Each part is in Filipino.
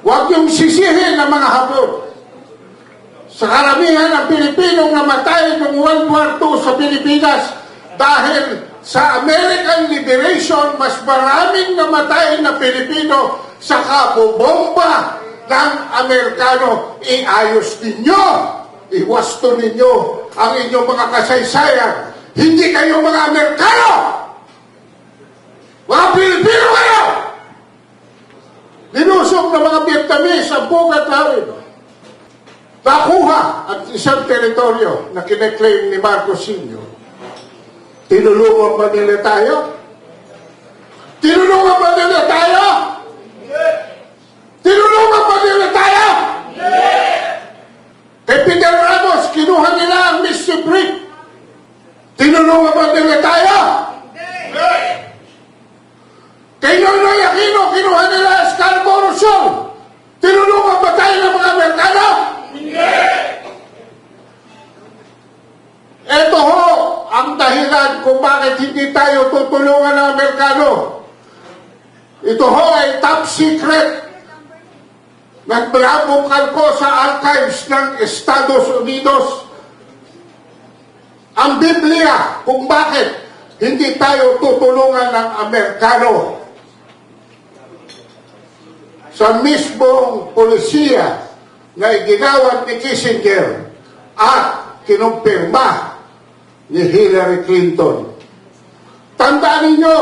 Huwag niyong sisihin ng mga Hapon. Sa karamihan ng Pilipinong namatay noong World War II sa Pilipinas dahil sa American Liberation, mas maraming namatay na Pilipino sa kabobomba ng Amerikano. Iayos ninyo, iwasto ninyo ang inyong mga kasaysayan. Hindi kayo mga Amerikano! Mga Pilipino kayo! Linusog ng mga Vietnamese ang bugat namin. Nakuha at isang teritoryo na kineklaim ni Marcos Sr. Tinulungan ba nila tayo? Tinulungan ba nila tayo? Tinulungan ba nila tayo? Kay Fidel Ramos, kinuha nila ang Mississippi Brick. Tinulungan ba nila tayo? Kay Noynoy Aquino, kinuha nila ang Scarborough Shoal. Tinulungan ba tayo ng mga Amerikano? Ito ho ang dahilan kung bakit hindi tayo tutulungan ng Amerikano. Ito ho ay top secret. Nagbabukal ko sa archives ng Estados Unidos ang Biblia kung bakit hindi tayo tutulungan ng Amerikano. Sa mismong polisiya na iginawat ni Kissinger at kinumpirma ni Hillary Clinton. Tandaan ninyo,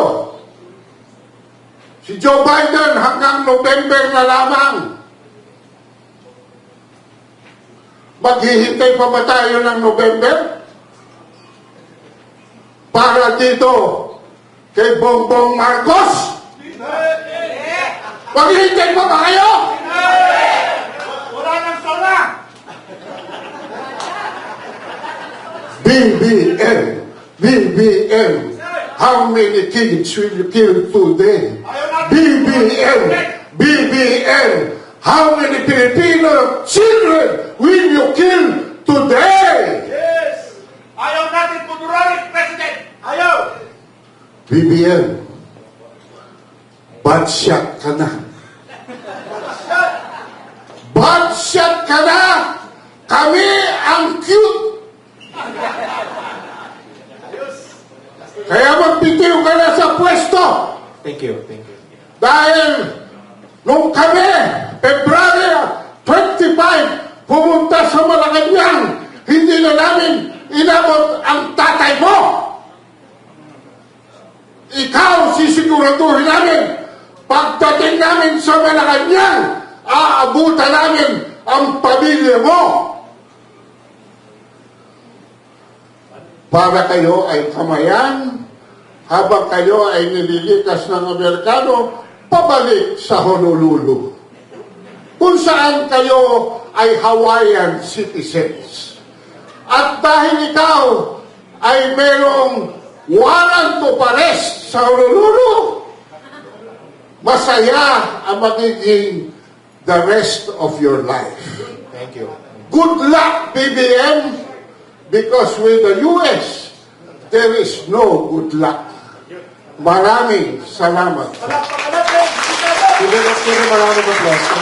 si Joe Biden hanggang November na lamang. Maghihintay pa ba tayo ng November? Para dito kay Bongbong Marcos? Maghihintay pa ba kayo? Wala nang sala! BBM, how many kids will you kill today? BBM, how many Filipino children will you kill today? Yes! Ayaw natin puduralit, President! Ayaw! BBM, bad shot ka na. Bad shot ka na! Kami ang cute! Kaya magbitiw ka na sa pwesto! Thank you, thank you. Dahil nung kami, February 25, pumunta sa Malacanang, hindi na namin inabot ang tatay mo. Ikaw, sisiguraduhin namin, pagdating namin sa Malacanang, aabutan namin ang pamilya mo. Para kayo ay kamayan, habang kayo ay nililikas ng Amerikano, pabalik sa Honolulu, kung saan kayo ay Hawaiian citizens. At dahil ikaw ay merong warrant of arrest sa Honolulu, masaya ang magiging the rest of your life. Thank you. Good luck, BBM, because with the US, there is no good luck. Maraming salamat. Palakpakan natin! Maraming applause.